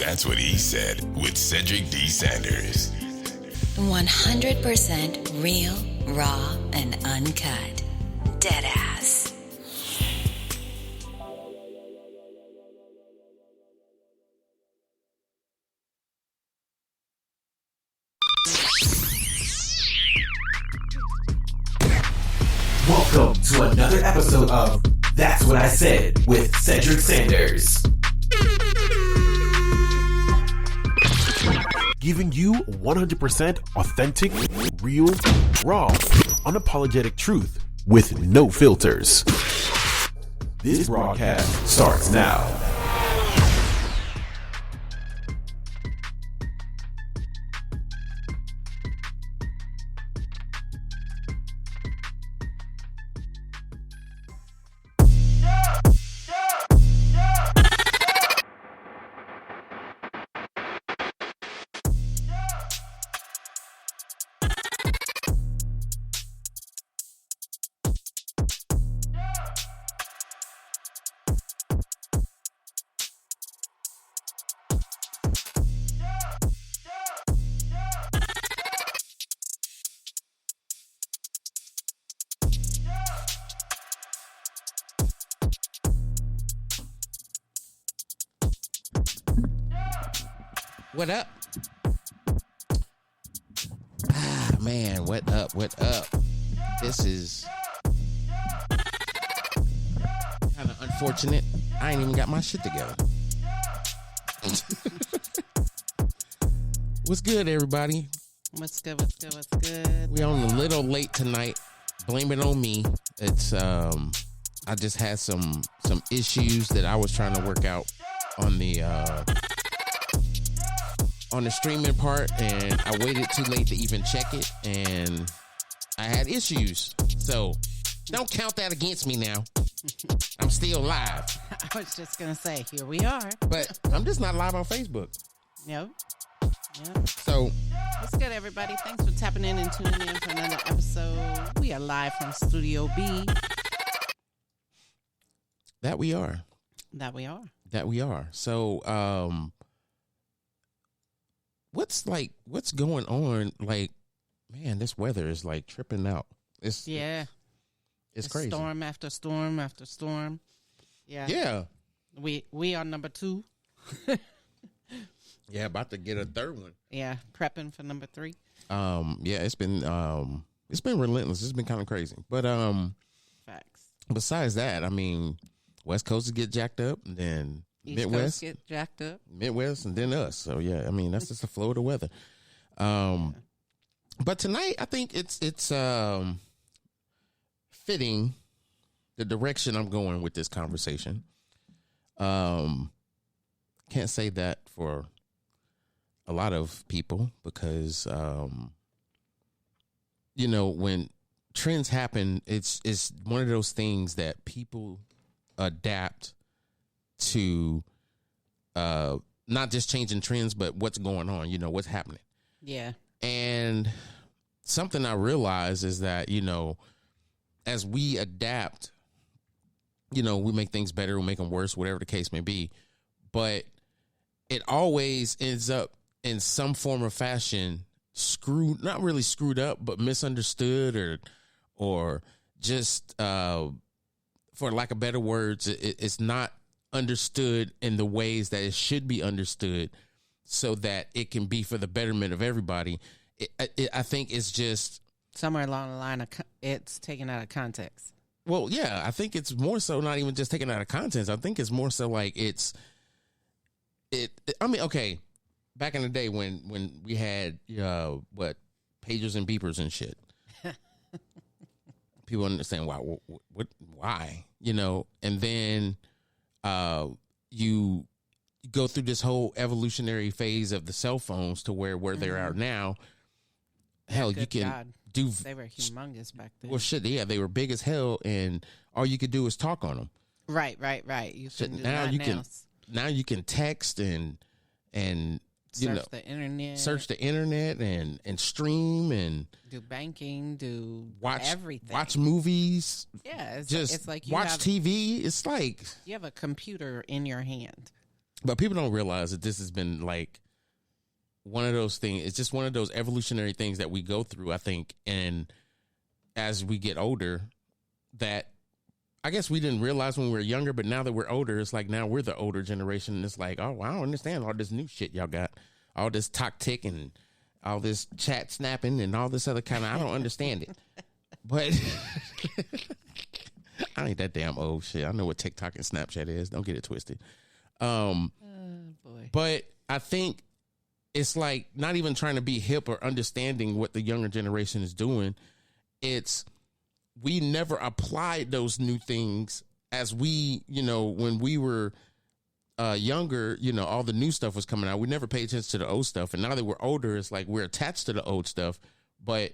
That's What He Said with Cedric D. Sanders. 100% real, raw, and uncut. Deadass. Welcome to another episode of That's What I Said with Cedric Sanders. Giving you 100% authentic, real, raw, unapologetic truth with no filters. This broadcast starts now. What up? Man, what up? This is kind of unfortunate. I ain't even got my shit together. What's good, everybody? What's good? We on a little late tonight. Blame it on me. It's I just had some issues that I was trying to work out on the streaming part, and I waited too late to even check it, and I had issues. So don't count that against me now. I'm still live. I was just going to say, here we are. But I'm just not live on Facebook. Yep. So what's good, everybody? Thanks for tapping in and tuning in for another episode. We are live from Studio B. That we are. So, what's going on? Like, man, this weather is like tripping out. It's crazy. Storm after storm after storm. Yeah. We are number 2. Yeah, about to get a third one. Yeah, prepping for number 3. It's been relentless. It's been kind of crazy. But facts. Besides that, I mean, West Coast get jacked up, and then East Midwest Coast get jacked up. Midwest, and then us. So yeah, I mean, that's just the flow of the weather. But tonight, I think it's fitting the direction I'm going with this conversation. Can't say that for a lot of people because when trends happen, it's one of those things that people adapt to, not just changing trends, but what's going on, what's happening. Yeah. And something I realize is that, as we adapt, we make things better, we make them worse, whatever the case may be. But it always ends up in some form or fashion not really screwed up, but misunderstood or just, for lack of better words, it's not understood in the ways that it should be understood so that it can be for the betterment of everybody. I think it's just somewhere along the line, it's taken out of context. Well, yeah, I think it's more so not even just taken out of context. I think it's more so like okay, back in the day when we had pagers and beepers and shit. People understand why, and then you go through this whole evolutionary phase of the cell phones to where they are now. Hell, you can do. They were humongous back then. Well, shit, yeah, they were big as hell, and all you could do is talk on them. Right. You can do now that you can now you can text and search the internet and stream and do banking, watch everything, watch movies. Yeah, it's like you watch TV. It's like you have a computer in your hand. But people don't realize that this has been like one of those things. It's just one of those evolutionary things that we go through, I think. And as we get older, that I guess we didn't realize when we were younger, but now that we're older, it's like now we're the older generation. And it's like, oh, I don't understand all this new shit y'all got. All this talk tick and all this chat snapping and all this other kind of, I don't understand it. But I ain't that damn old shit. I know what TikTok and Snapchat is. Don't get it twisted. Boy. But I think it's like not even trying to be hip or understanding what the younger generation is doing. It's we never applied those new things as we, when we were younger, all the new stuff was coming out. We never paid attention to the old stuff. And now that we're older, it's like we're attached to the old stuff. But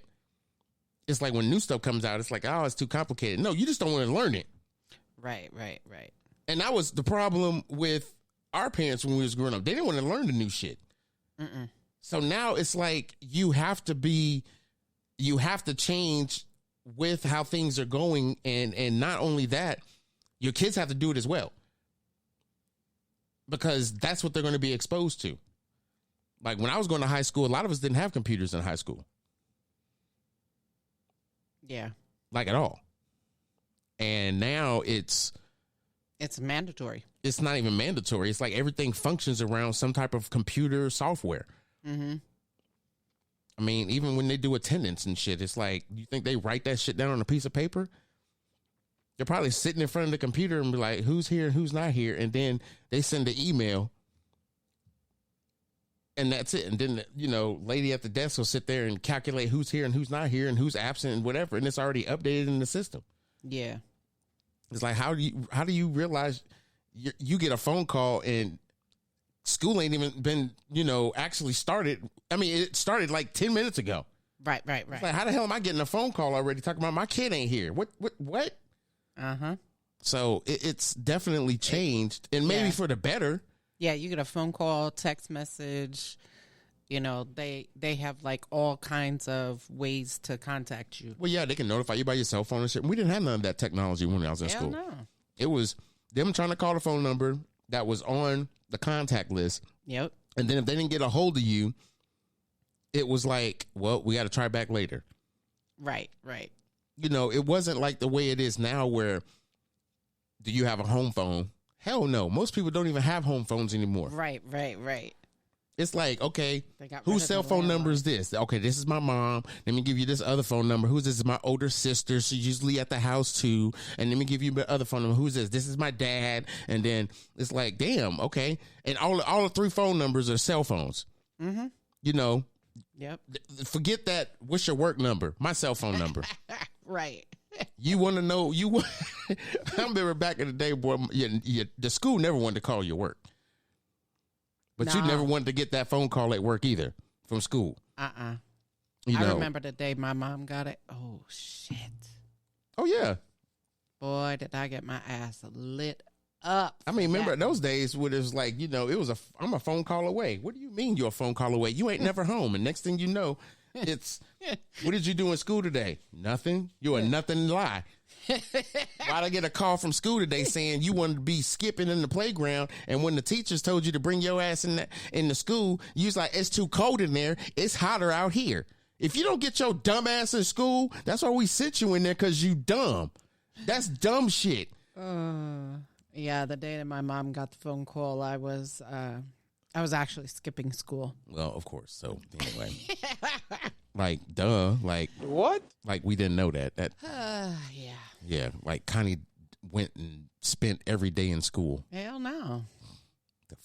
it's like when new stuff comes out, it's like, oh, it's too complicated. No, you just don't want to learn it. Right. And that was the problem with our parents when we was growing up. They didn't want to learn the new shit. Mm-mm. So now it's like you have to change with how things are going. And not only that, your kids have to do it as well. Because that's what they're going to be exposed to. Like when I was going to high school, a lot of us didn't have computers in high school. Yeah. Like at all. And now it's mandatory. It's not even mandatory. It's like everything functions around some type of computer software. Mm-hmm. I mean, even when they do attendance and shit, it's like, you think they write that shit down on a piece of paper? They're probably sitting in front of the computer and be like, who's here and who's not here? And then they send an email. And that's it. And then, lady at the desk will sit there and calculate who's here and who's not here and who's absent and whatever. And it's already updated in the system. Yeah. It's like, how do you realize you get a phone call and school ain't even been, actually started. I mean, it started like 10 minutes ago. Right. It's like, how the hell am I getting a phone call already talking about my kid ain't here? What? Uh-huh. So it's definitely changed, and maybe for the better. Yeah, you get a phone call, text message. They have like all kinds of ways to contact you. Well, yeah, they can notify you by your cell phone and shit. We didn't have none of that technology when I was in school. No. It was them trying to call the phone number that was on the contact list. Yep. And then if they didn't get a hold of you, it was like, well, we got to try back later. Right. It wasn't like the way it is now where do you have a home phone? Hell no. Most people don't even have home phones anymore. Right. It's like, okay, whose cell phone number is this? Okay, this is my mom. Let me give you this other phone number. Who's this? This is my older sister. She's usually at the house too. And let me give you the other phone number. Who's this? This is my dad. And then it's like, damn, okay. And all the 3 phone numbers are cell phones. Mm-hmm. Yep. Forget that. What's your work number? My cell phone number. Right. You want to know? I remember back in the day, boy. The school never wanted to call your work, but you never wanted to get that phone call at work either from school. I remember the day my mom got it. Oh shit. Oh yeah. Boy, did I get my ass lit up. I mean, remember those days when it was like, I'm a phone call away. What do you mean you're a phone call away? You ain't never home. And next thing you know, it's, what did you do in school today? Nothing. You're a nothing lie. Why'd I get a call from school today saying you wanted to be skipping in the playground, and when the teachers told you to bring your ass in the school, you was like, it's too cold in there. It's hotter out here. If you don't get your dumb ass in school, that's why we sent you in there, because you dumb. That's dumb shit. Yeah, the day that my mom got the phone call, I was actually skipping school. Well, of course. So anyway, like, duh, like what? Like we didn't know that. Yeah. Yeah, like Connie went and spent every day in school. Hell no.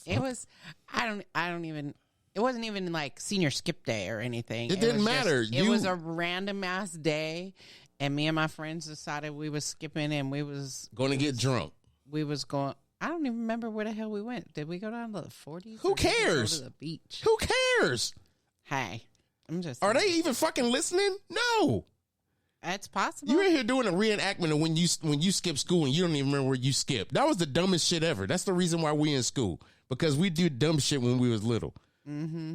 It was. I don't even. It wasn't even like senior skip day or anything. It didn't matter. It was a random ass day, and me and my friends decided we was skipping, and we was going to get drunk. We was going. I don't even remember where the hell we went. Did we go down to the 40s? Who cares? Go to the beach. Who cares? Hey, I'm just. Are they even fucking listening? No. It's possible. You're in here doing a reenactment of when you skip school and you don't even remember where you skipped. That was the dumbest shit ever. That's the reason why we in school, because we do dumb shit when we was little. Mm-hmm.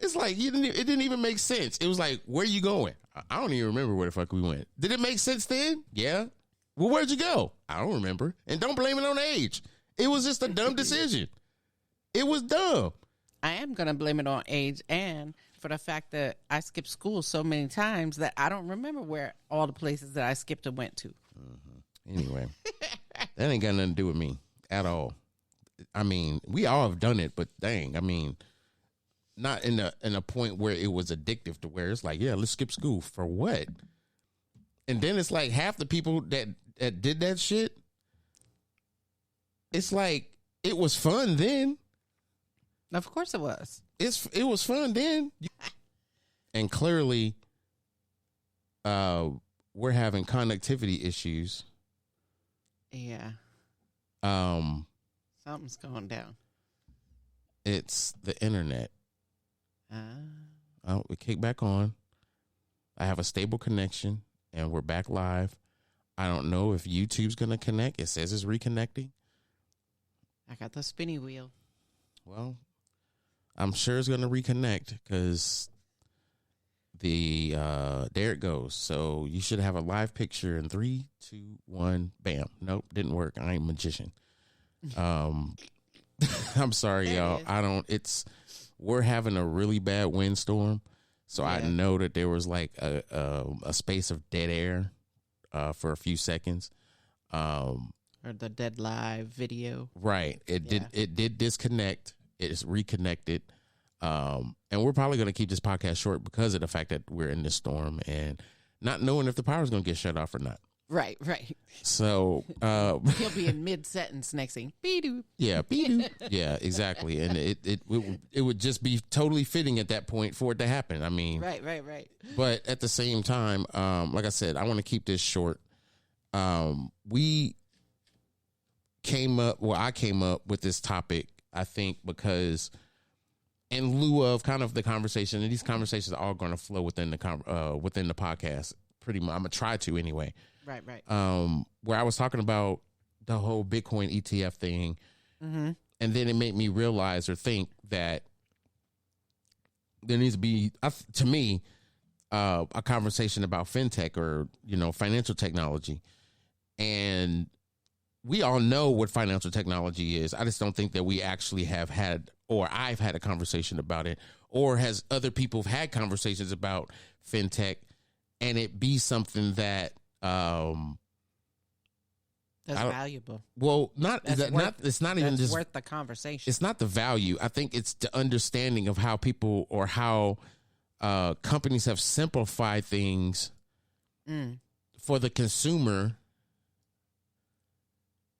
It's like it didn't even make sense. It was like, where you going? I don't even remember where the fuck we went. Did it make sense then? Yeah. Well, where'd you go? I don't remember. And don't blame it on age. It was just a dumb decision. It was dumb. I am going to blame it on age and for the fact that I skipped school so many times that I don't remember where all the places that I skipped and went to. Anyway, that ain't got nothing to do with me at all. I mean, we all have done it, but dang, I mean, not in a point where it was addictive to where it's like, yeah, let's skip school for what? And then it's like half the people that did that shit, it's like it was fun then. Of course it was. It was fun then. And clearly we're having connectivity issues. Yeah. Something's going down. It's the internet. Oh, we kick back on. I have a stable connection and we're back live. I don't know if YouTube's going to connect. It says it's reconnecting. I got the spinny wheel. Well, I'm sure it's going to reconnect because there it goes. So you should have a live picture in 3, 2, 1, bam. Nope, didn't work. I ain't a magician. I'm sorry, y'all. We're having a really bad windstorm. So I know that there was like a space of dead air for a few seconds. Or the dead live video. Right. It did disconnect. It's reconnected. And we're probably going to keep this podcast short because of the fact that we're in this storm and not knowing if the power is going to get shut off or not. Right. So he'll be in mid-sentence next thing. Be-doo. Yeah, be-doo. Yeah, exactly. And it would just be totally fitting at that point for it to happen. I mean, right. But at the same time, like I said, I want to keep this short. I came up with this topic, I think, because in lieu of kind of the conversation, and these conversations are all going to flow within the podcast. Pretty much, I'm gonna try to anyway. Right. Where I was talking about the whole Bitcoin ETF thing, and then it made me realize or think that there needs to be, to me, a conversation about fintech or financial technology, and we all know what financial technology is. I just don't think that we actually have had, or I've had a conversation about it, or has other people had conversations about fintech, and it be something that that's valuable. Well, it's not even just worth the conversation. It's not the value. I think it's the understanding of how people or how companies have simplified things for the consumer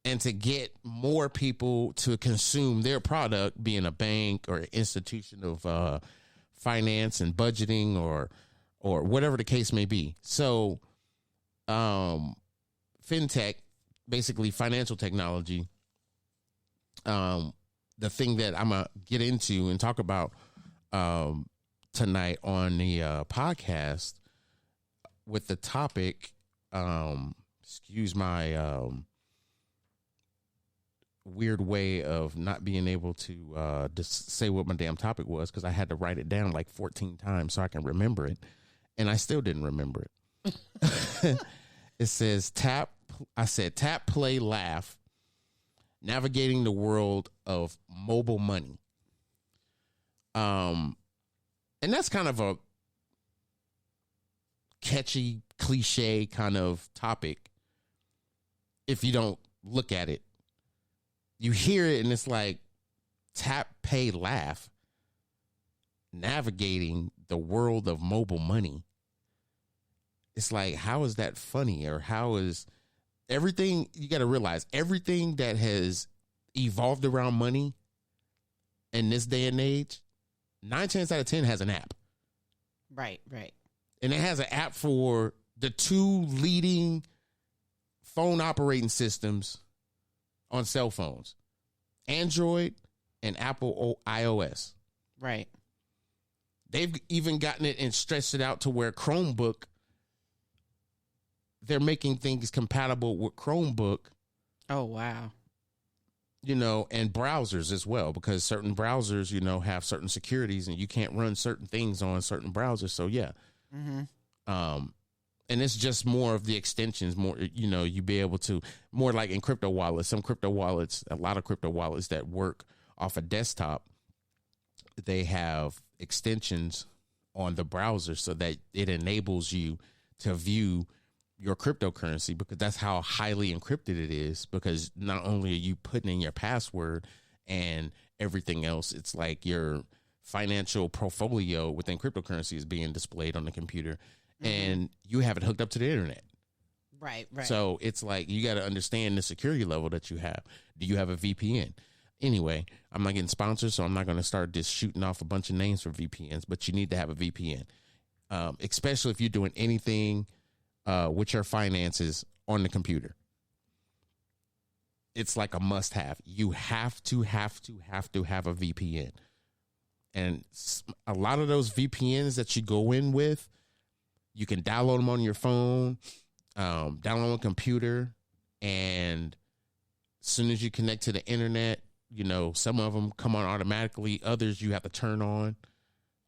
and to get more people to consume their product, being a bank or an institution of finance and budgeting or whatever the case may be. So fintech, basically financial technology, the thing that I'm going to get into and talk about tonight on the podcast with the topic, excuse my weird way of not being able to just say what my damn topic was because I had to write it down like 14 times so I can remember it, and I still didn't remember it. It says tap, play, laugh, navigating the world of mobile money. And that's kind of a catchy, cliche kind of topic if you don't look at it. You hear it and it's like tap, pay, laugh, navigating the world of mobile money. It's like, how is that funny? Or how is everything? You got to realize everything that has evolved around money in this day and age, 9 times out of 10 has an app. Right. And it has an app for the 2 leading phone operating systems on cell phones, Android and Apple iOS. Right. They've even gotten it and stretched it out to where Chromebook, they're making things compatible with Chromebook. Oh, wow. And browsers as well, because certain browsers, have certain securities and you can't run certain things on certain browsers. So, yeah. And it's just more of the extensions, more, you be able to, more like in crypto wallets, a lot of crypto wallets that work off a desktop, they have extensions on the browser so that it enables you to view your cryptocurrency, because that's how highly encrypted it is, because not only are you putting in your password and everything else, it's like your financial portfolio within cryptocurrency is being displayed on the computer, and you have it hooked up to the internet. Right. So it's like you got to understand the security level that you have. Do you have a VPN? Anyway, I'm not getting sponsored, so I'm not going to start just shooting off a bunch of names for VPNs, but you need to have a VPN, especially if you're doing anything with your finances on the computer. It's like a must have. You have to have a VPN. And a lot of those VPNs that you go in with, you can download them on your phone, download on a computer, and as soon as you connect to the internet, you know, some of them come on automatically. Others you have to turn on.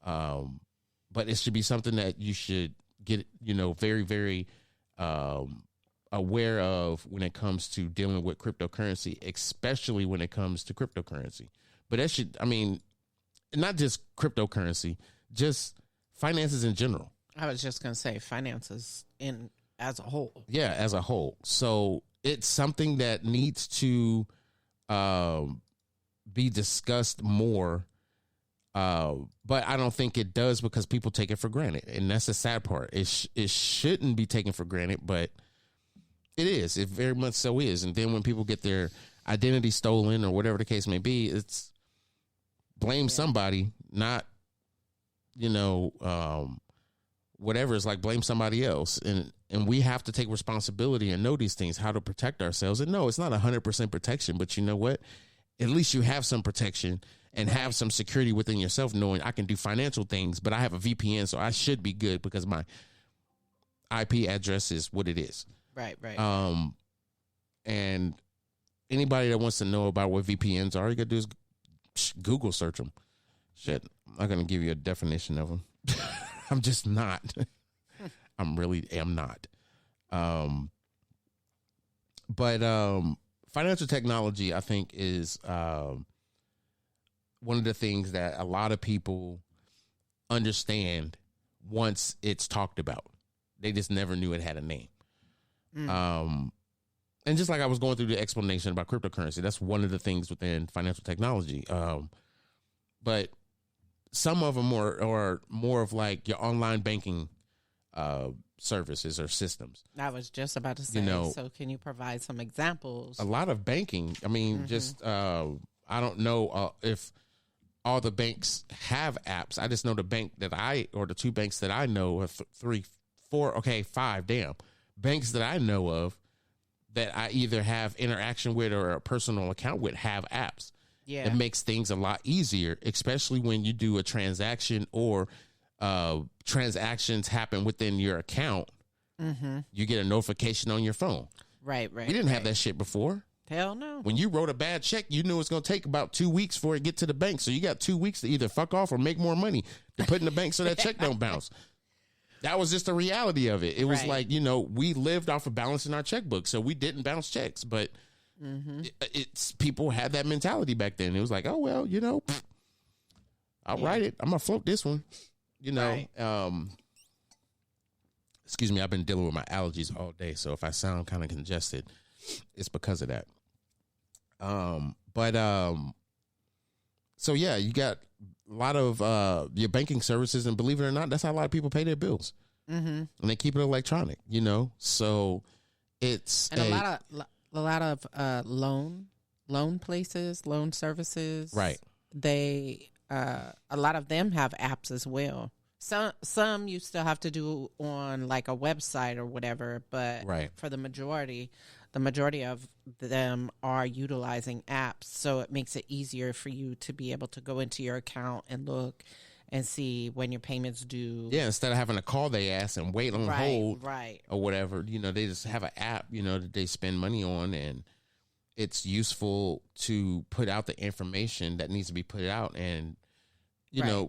But it should be something that you should get, you know, very, very aware of when it comes to dealing with cryptocurrency, especially when it comes to cryptocurrency. But that should, I mean, not just cryptocurrency, just finances in general. I was just going to say finances as a whole. Yeah, as a whole. So it's something that needs to be discussed more, but I don't think it does, because people take it for granted, and that's the sad part. It shouldn't be taken for granted, but it is. It very much so is. And then when people get their identity stolen or whatever the case may be, it's blame somebody, not, you know, whatever. It's like blame somebody else. And we have to take responsibility and know these things, how to protect ourselves. And no, it's not 100% protection, but you know what? At least you have some protection and have some security within yourself, knowing I can do financial things, but I have a VPN, so I should be good because my IP address is what it is. Right. And anybody that wants to know about what VPNs are, all you got to do is Google search them. Shit, I'm not going to give you a definition of them. I'm just not. I'm really am not. But financial technology, I think, is one of the things that a lot of people understand once it's talked about. They just never knew it had a name. And just like I was going through the explanation about cryptocurrency, that's one of the things within financial technology. But some of them are more of like your online banking services or systems. I was just about to say, so can you provide some examples? A lot of banking. I mean, just I don't know if all the banks have apps. I just know the bank that the two banks that I know, or 5 banks that I know of that I either have interaction with or a personal account with have apps. Yeah. It makes things a lot easier, especially when you do a transaction or transactions happen within your account. You get a notification on your phone. Right. We didn't have that shit before. Hell no. When you wrote a bad check, you knew it's going to take about 2 weeks for it to get to the bank. So you got 2 weeks to either fuck off or make more money to put in the bank so that check don't bounce. That was just the reality of it. It was like, we lived off of balancing our checkbook, so we didn't bounce checks. But it's people had that mentality back then. It was like, oh, well, I'll write it. I'm going to float this one. Excuse me, I've been dealing with my allergies all day, so if I sound kind of congested, it's because of that. So yeah, you got a lot of your banking services, and believe it or not, that's how a lot of people pay their bills. And they keep it electronic, so it's and a lot of loan places, loan services, right? They a lot of them have apps as well. Some you still have to do on like a website or whatever, but for the majority of them are utilizing apps, so it makes it easier for you to be able to go into your account and look and see when your payments due. Yeah, instead of having to call they ass and wait on hold, right, or whatever, they just have an app, that they spend money on, and it's useful to put out the information that needs to be put out, and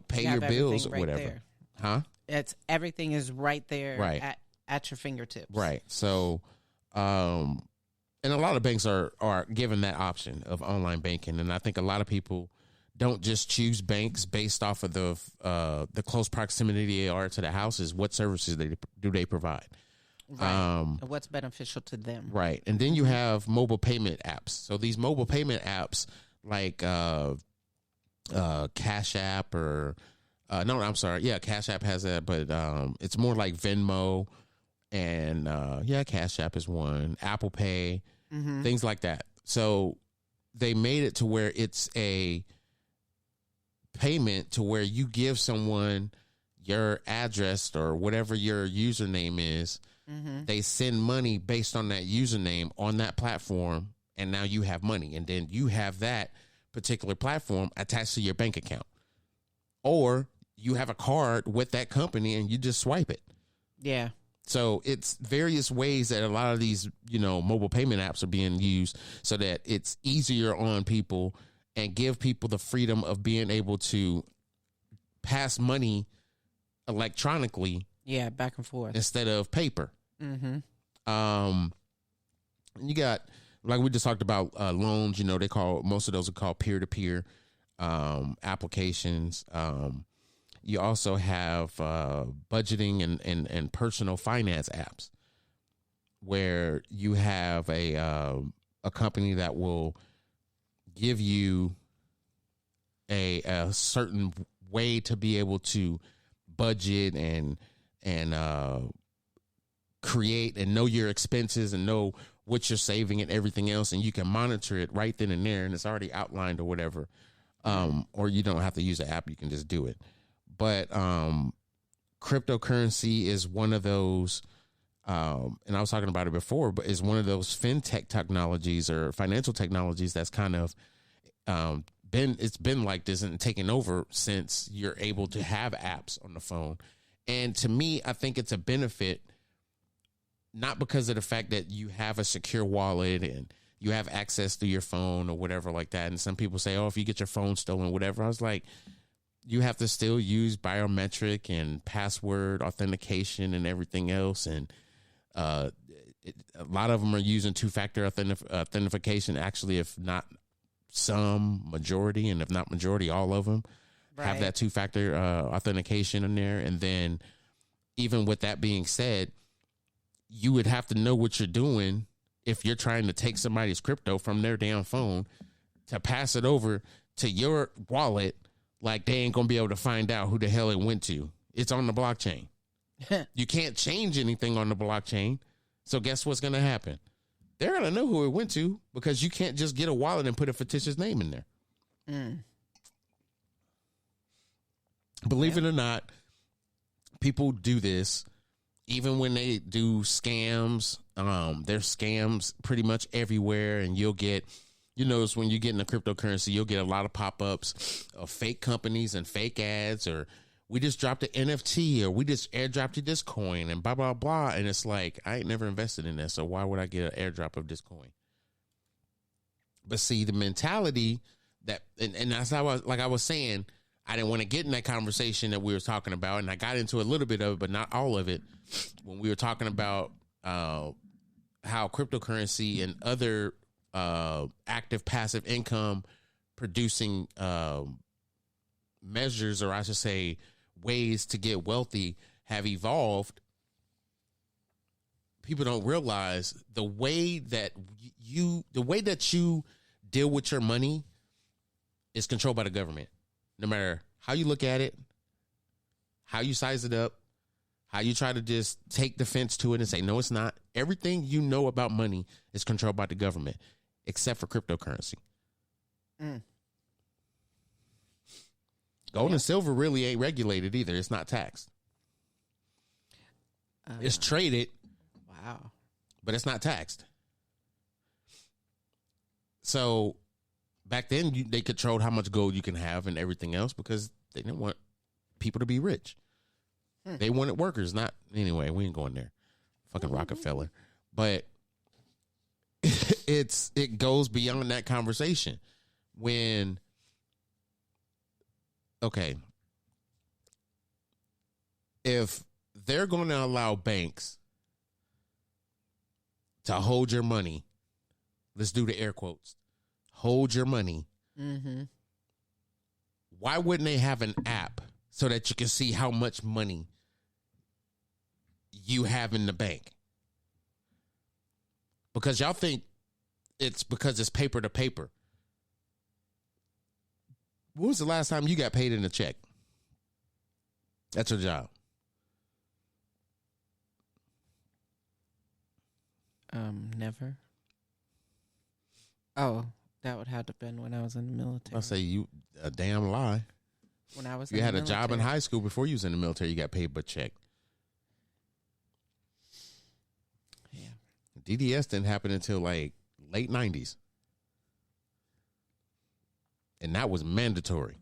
pay your bills or whatever. There. Huh? Everything is right there, at your fingertips. Right. So, and a lot of banks are given that option of online banking, and I think a lot of people don't just choose banks based off of the close proximity they are to the houses. What services do they provide? Right. What's beneficial to them? Right. And then you have mobile payment apps. So these mobile payment apps like Cash App or no, I'm sorry. Yeah, Cash App has that, but it's more like Venmo and Cash App is one. Apple Pay, things like that. So they made it to where it's a payment to where you give someone your address or whatever your username is. They send money based on that username on that platform, and now you have money, and then you have that particular platform attached to your bank account, or you have a card with that company and you just swipe it. Yeah. So it's various ways that a lot of these, mobile payment apps are being used so that it's easier on people and give people the freedom of being able to pass money electronically. Yeah, back and forth instead of paper. You got, like we just talked about, loans. Most of those are called peer-to-peer applications. You also have budgeting and personal finance apps where you have a company that will give you a certain way to be able to budget and create and know your expenses and know what you're saving and everything else, and you can monitor it right then and there, and it's already outlined or whatever. Or you don't have to use an app, you can just do it. But cryptocurrency is one of those, and I was talking about it before, but is one of those fintech technologies or financial technologies that's kind of been like this and taken over since you're able to have apps on the phone. And to me, I think it's a benefit, not because of the fact that you have a secure wallet and you have access to your phone or whatever like that. And some people say, oh, if you get your phone stolen, whatever. I was like, you have to still use biometric and password authentication and everything else. And a lot of them are using two-factor authentication, actually, if not some, majority, and if not majority, all of them have that two-factor authentication in there. And then even with that being said, you would have to know what you're doing if you're trying to take somebody's crypto from their damn phone to pass it over to your wallet. Like, they ain't going to be able to find out who the hell it went to. It's on the blockchain. You can't change anything on the blockchain. So guess what's going to happen? They're going to know who it went to, because you can't just get a wallet and put a fictitious name in there. Believe it or not, people do this. Even when they do scams, there's scams pretty much everywhere. And you'll get, notice when you get into cryptocurrency, you'll get a lot of pop-ups of fake companies and fake ads, or we just dropped an NFT, or we just airdropped you this coin and blah, blah, blah. And it's like, I ain't never invested in that, so why would I get an airdrop of this coin? But see, the mentality that, and that's how I was saying, I didn't want to get in that conversation that we were talking about, and I got into a little bit of it, but not all of it, when we were talking about how cryptocurrency and other active passive income producing measures, or I should say ways to get wealthy, have evolved. People don't realize the way that you deal with your money is controlled by the government. No matter how you look at it, how you size it up, how you try to just take defense to it and say, no, it's not. Everything you know about money is controlled by the government, except for cryptocurrency. Gold and silver really ain't regulated either. It's not taxed. It's traded. Wow. But it's not taxed. So back then, they controlled how much gold you can have and everything else, because they didn't want people to be rich. They wanted workers, not... Anyway, we ain't going there. Fucking Rockefeller. But it goes beyond that conversation. When... Okay. If they're going to allow banks to hold your money, let's do the air quotes, hold your money why wouldn't they have an app so that you can see how much money you have in the bank? Because y'all think it's because it's paper to paper. When was the last time you got paid in a check? That's your job. Never. Oh, that would have to been when I was in the military. I'll say you a damn lie. When I was you in had the a job in high school before you was in the military, you got paid by check. Yeah. DDS didn't happen until like late 90s. And that was mandatory.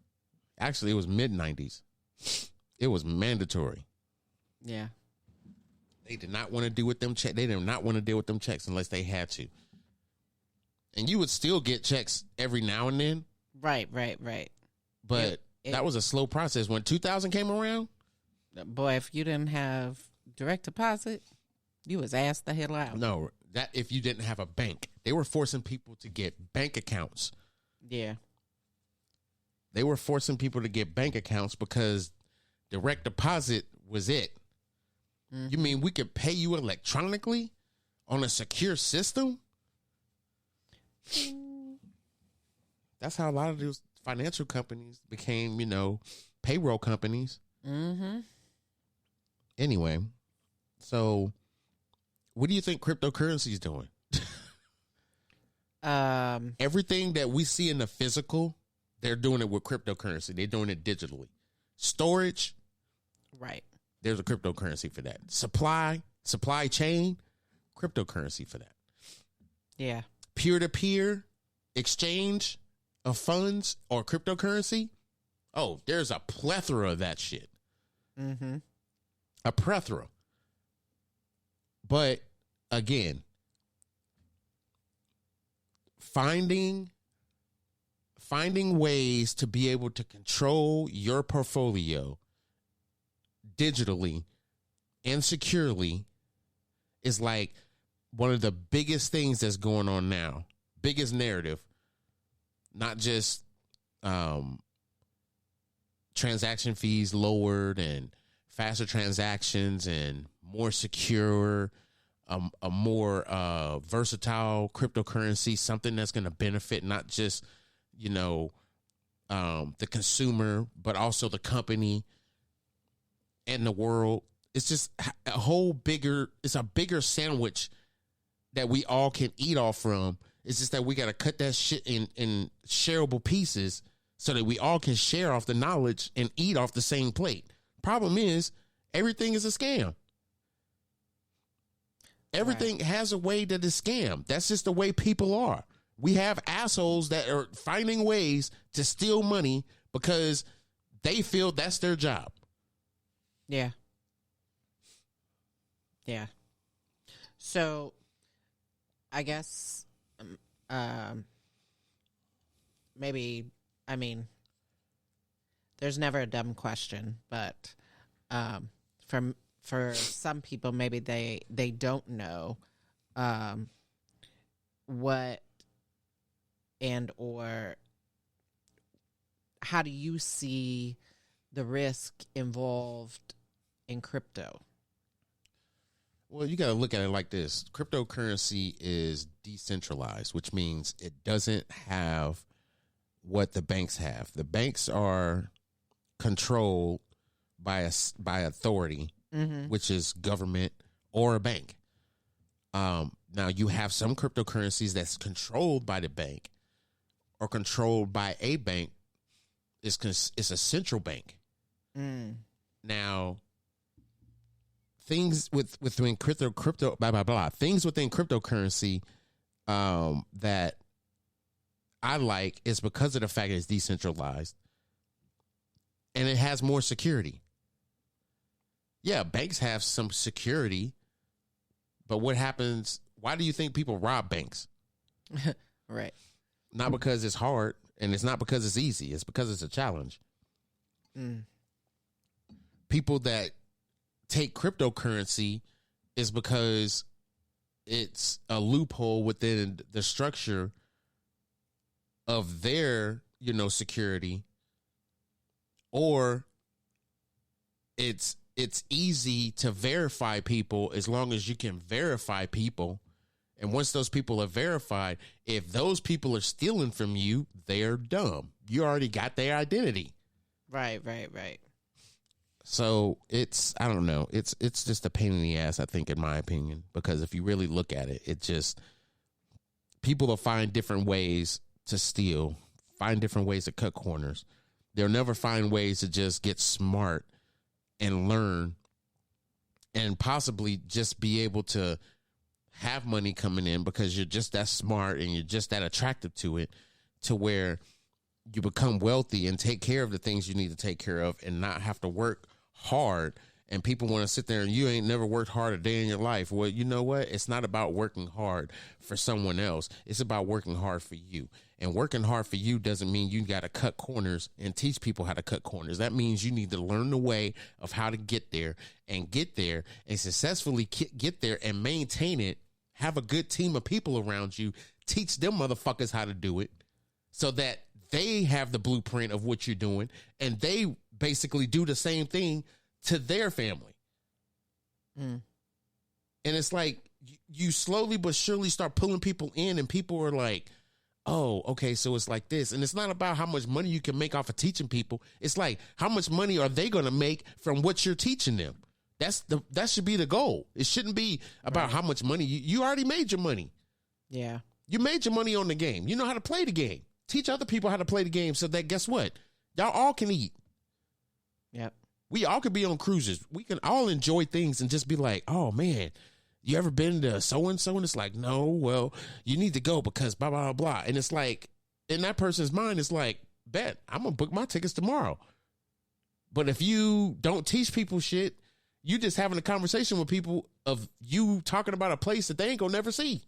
Actually, it was mid 90s. It was mandatory. Yeah. They did not want to do with them checks. They did not want to deal with them checks unless they had to. And you would still get checks every now and then. Right. But that was a slow process. When 2000 came around, boy, if you didn't have direct deposit, you was asked the hell out. No, that if you didn't have a bank, they were forcing people to get bank accounts. Yeah. They were forcing people to get bank accounts because direct deposit was it. Mm-hmm. You mean we could pay you electronically on a secure system? That's how a lot of those financial companies became, payroll companies. Mm-hmm. Anyway, so what do you think cryptocurrency is doing? Everything that we see in the physical, they're doing it with cryptocurrency. They're doing it digitally. Storage, right? There's a cryptocurrency for that. Supply chain, cryptocurrency for that. Yeah. Peer-to-peer exchange of funds or cryptocurrency. Oh, there's a plethora of that shit. Mm-hmm. A plethora. But again, finding ways to be able to control your portfolio digitally and securely is like one of the biggest things that's going on now. Biggest narrative. Not just transaction fees lowered and faster transactions and more secure, a more versatile cryptocurrency, something that's going to benefit not just, the consumer, but also the company and the world. It's just it's a bigger sandwich that we all can eat off from. It's just that we got to cut that shit in shareable pieces so that we all can share off the knowledge and eat off the same plate. Problem is, everything is a scam. Everything has a way that is scam. That's just the way people are. We have assholes that are finding ways to steal money because they feel that's their job. Yeah. Yeah. So, I guess, there's never a dumb question, but for some people, maybe they don't know what and or how do you see the risk involved in crypto? Well, you got to look at it like this. Cryptocurrency is decentralized, which means it doesn't have what the banks have. The banks are controlled by authority, which is government or a bank. Now, you have some cryptocurrencies that's controlled by the bank or controlled by a bank. It's a central bank. Now, things within crypto blah blah blah. Things within cryptocurrency that I like is because of the fact that it's decentralized and it has more security. Yeah, banks have some security, but what happens? Why do you think people rob banks? Right. Not because it's hard, and it's not because it's easy. It's because it's a challenge. People that take cryptocurrency is because it's a loophole within the structure of their, security or it's easy to verify people as long as you can verify people. And once those people are verified, if those people are stealing from you, they're dumb. You already got their identity. Right. So I don't know. It's just a pain in the ass, I think, in my opinion, because if you really look at it, it just, people will find different ways to steal, find different ways to cut corners. They'll never find ways to just get smart and learn and possibly just be able to have money coming in because you're just that smart and you're just that attractive to it, to where you become wealthy and take care of the things you need to take care of and not have to work hard. And people want to sit there and you ain't never worked hard a day in your life. Well, you know what? It's not about working hard for someone else. It's about working hard for you. And working hard for you doesn't mean you got to cut corners and teach people how to cut corners. That means you need to learn the way of how to get there and successfully get there and maintain it. Have a good team of people around you. Teach them motherfuckers how to do it so that they have the blueprint of what you're doing and they basically do the same thing to their family. And it's like you slowly but surely start pulling people in and people are like, oh, okay, so it's like this. And it's not about how much money you can make off of teaching people. It's like, how much money are they going to make from what you're teaching them? That should be the goal. It shouldn't be about how much money you already made your money. Yeah. You made your money on the game. You know how to play the game. Teach other people how to play the game so that, guess what? Y'all all can eat. Yep. We all could be on cruises. We can all enjoy things and just be like, oh, man, you ever been to so-and-so? And it's like, no, well, you need to go because blah, blah, blah. And it's like, in that person's mind, it's like, bet, I'm going to book my tickets tomorrow. But if you don't teach people shit, you just having a conversation with people of you talking about a place that they ain't going to never see.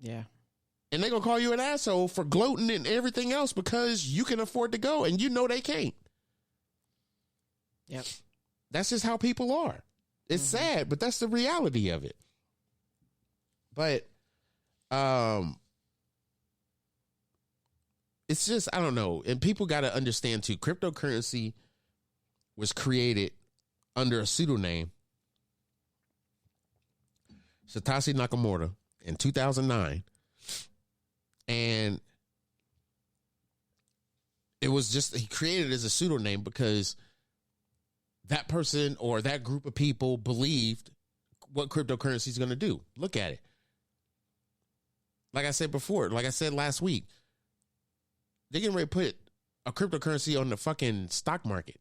Yeah. And they're going to call you an asshole for gloating and everything else because you can afford to go and you know they can't. Yep. That's just how people are. It's sad, but that's the reality of it. But it's just, I don't know. And people got to understand too, cryptocurrency was created under a pseudonym, Satoshi Nakamoto, in 2009. And it was just, he created it as a pseudonym because that person or that group of people believed what cryptocurrency is going to do. Look at it. Like I said before, like I said last week, they're getting ready to put a cryptocurrency on the fucking stock market.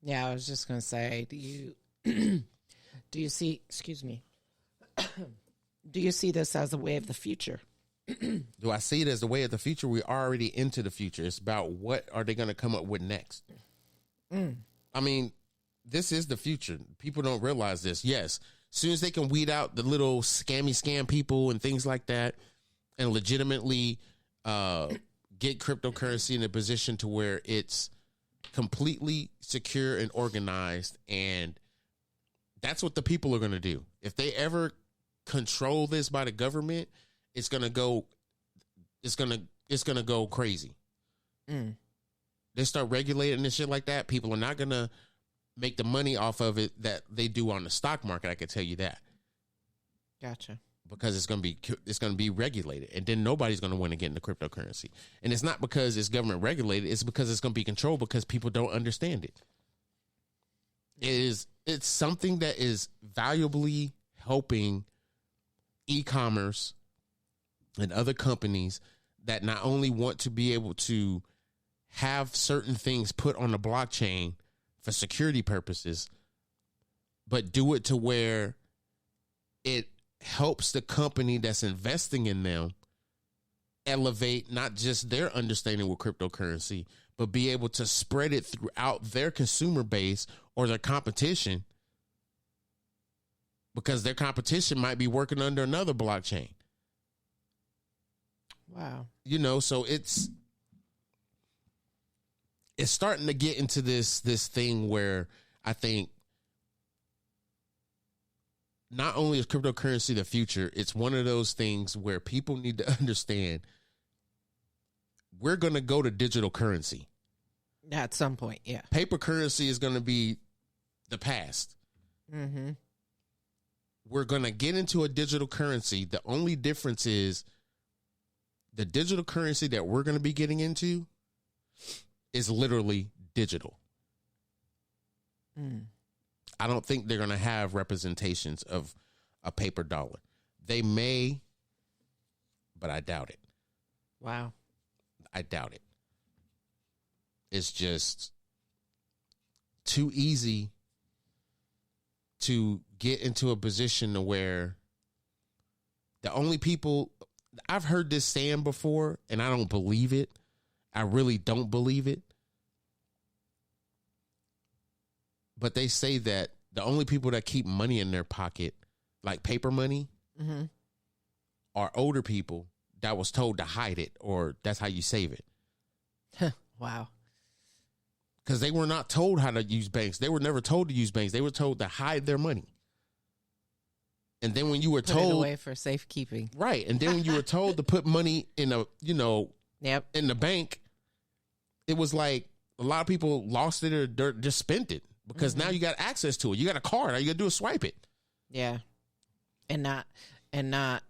Yeah, I was just going to say, do you see, excuse me, do you see this as a way of the future? Do I see it as the way of the future? We're already into the future. It's about what are they going to come up with next? I mean, this is the future. People don't realize this. Yes, as soon as they can weed out the little scam people and things like that and legitimately get cryptocurrency in a position to where it's completely secure and organized, and that's what the people are going to do. If they ever control this by the government, it's going to go crazy. They start regulating and shit like that, people are not going to make the money off of it that they do on the stock market. I can tell you that. Gotcha. Because it's going to be regulated, and then nobody's going to want to get into cryptocurrency. And it's not because it's government regulated, it's because it's going to be controlled because people don't understand it. It's something that is valuably helping e-commerce and other companies that not only want to be able to have certain things put on the blockchain for security purposes, but do it to where it helps the company that's investing in them elevate not just their understanding with cryptocurrency, but be able to spread it throughout their consumer base or their competition, because their competition might be working under another blockchain. Wow. You know, so it's starting to get into this thing where I think not only is cryptocurrency the future, it's one of those things where people need to understand we're going to go to digital currency. At some point, yeah. Paper currency is going to be the past. Mm-hmm. We're going to get into a digital currency. The only difference is the digital currency that we're going to be getting into is literally digital. I don't think they're going to have representations of a paper dollar. They may, but I doubt it. Wow. I doubt it. It's just too easy to get into a position where the only people, I've heard this saying before, and I don't believe it. I really don't believe it. But they say that the only people that keep money in their pocket, like paper money, are older people that was told to hide it, or that's how you save it. Wow. Because they were not told how to use banks. They were never told to use banks. They were told to hide their money. And then when you were told, put it away for safekeeping, right? And then when you were told to put money in a, in the bank, it was like a lot of people lost it or just spent it because now you got access to it. You got a card. All you got to do is swipe it. Yeah, and not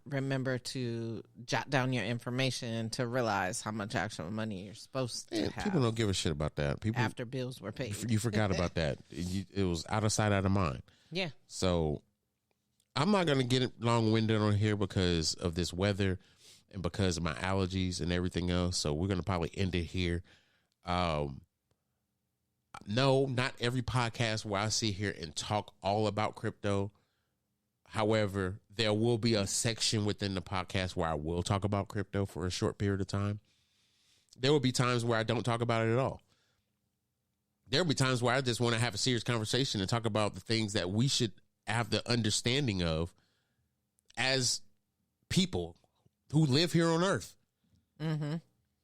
remember to jot down your information to realize how much actual money you're supposed to have. People don't give a shit about that. People after bills were paid. You forgot about that. It was out of sight, out of mind. Yeah. So I'm not going to get long-winded on here because of this weather and because of my allergies and everything else. So we're going to probably end it here. No, not every podcast where I sit here and talk all about crypto. However, there will be a section within the podcast where I will talk about crypto for a short period of time. There will be times where I don't talk about it at all. There will be times where I just want to have a serious conversation and talk about the things that we should have the understanding of as people who live here on Earth. Mm-hmm.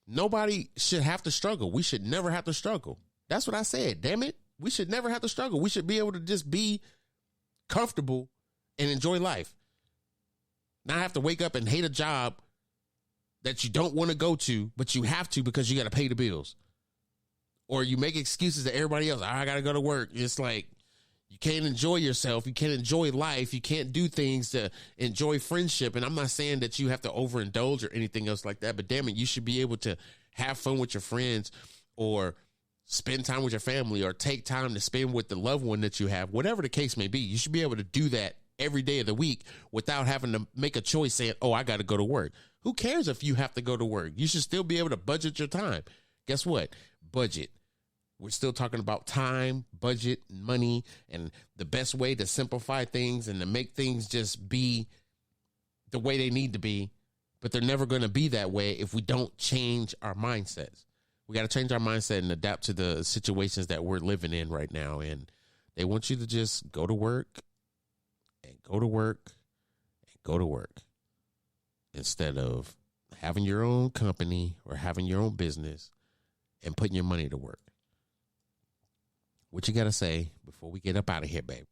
Nobody should have to struggle. We should never have to struggle. That's what I said. Damn it. We should never have to struggle. We should be able to just be comfortable and enjoy life. Not have to wake up and hate a job that you don't want to go to, but you have to because you got to pay the bills. Or you make excuses to everybody else. I got to go to work. It's like you can't enjoy yourself. You can't enjoy life. You can't do things to enjoy friendship. And I'm not saying that you have to overindulge or anything else like that, but damn it, you should be able to have fun with your friends or spend time with your family or take time to spend with the loved one that you have. Whatever the case may be, you should be able to do that every day of the week without having to make a choice saying, oh, I got to go to work. Who cares if you have to go to work? You should still be able to budget your time. Guess what? Budget. We're still talking about time, budget, money, and the best way to simplify things and to make things just be the way they need to be. But they're never going to be that way if we don't change our mindsets. We got to change our mindset and adapt to the situations that we're living in right now. And they want you to just go to work and go to work and go to work instead of having your own company or having your own business and putting your money to work. What you got to say before we get up out of here, babe?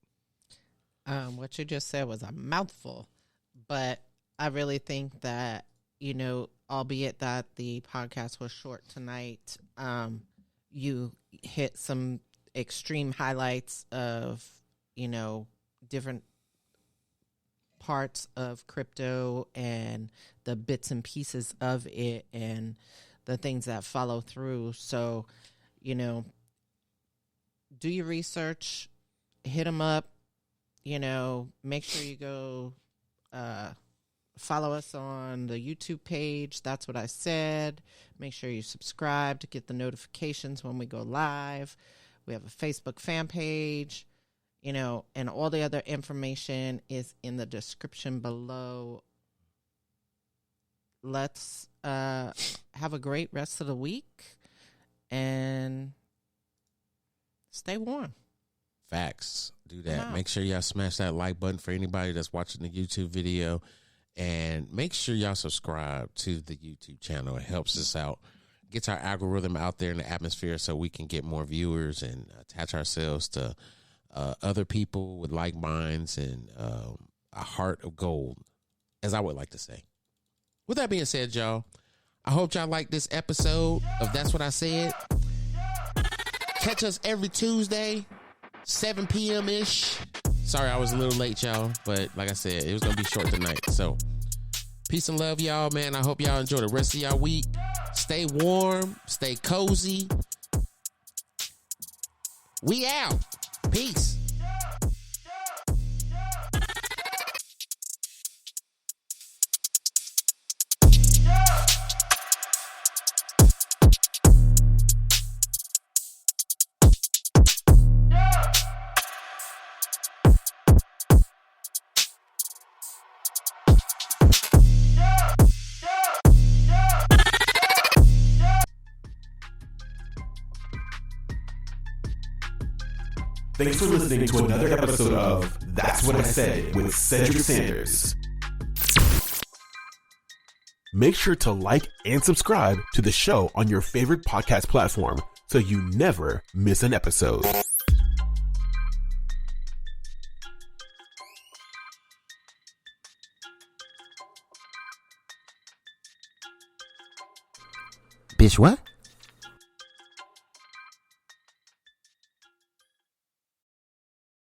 What you just said was a mouthful, but I really think that, albeit that the podcast was short tonight, you hit some extreme highlights of, different parts of crypto and the bits and pieces of it and the things that follow through. So, do your research, hit them up, make sure you go follow us on the YouTube page. That's What I Said. Make sure you subscribe to get the notifications when we go live. We have a Facebook fan page, and all the other information is in the description below. Let's have a great rest of the week and stay warm. Facts. Do that. Make sure y'all smash that like button for anybody that's watching the YouTube video. And make sure y'all subscribe to the YouTube channel. It helps us out. Gets our algorithm out there in the atmosphere so we can get more viewers and attach ourselves to other people with like minds and a heart of gold, as I would like to say. With that being said, y'all, I hope y'all like this episode of That's What I Said. Catch us every Tuesday, 7 p.m. ish. Sorry, I was a little late, y'all. But like I said, it was going to be short tonight. So peace and love, y'all, man. I hope y'all enjoy the rest of y'all week. Stay warm. Stay cozy. We out. Peace. Thanks for listening to another episode of That's What I Said with Cedric Sanders. Make sure to like and subscribe to the show on your favorite podcast platform so you never miss an episode. Bitch, what?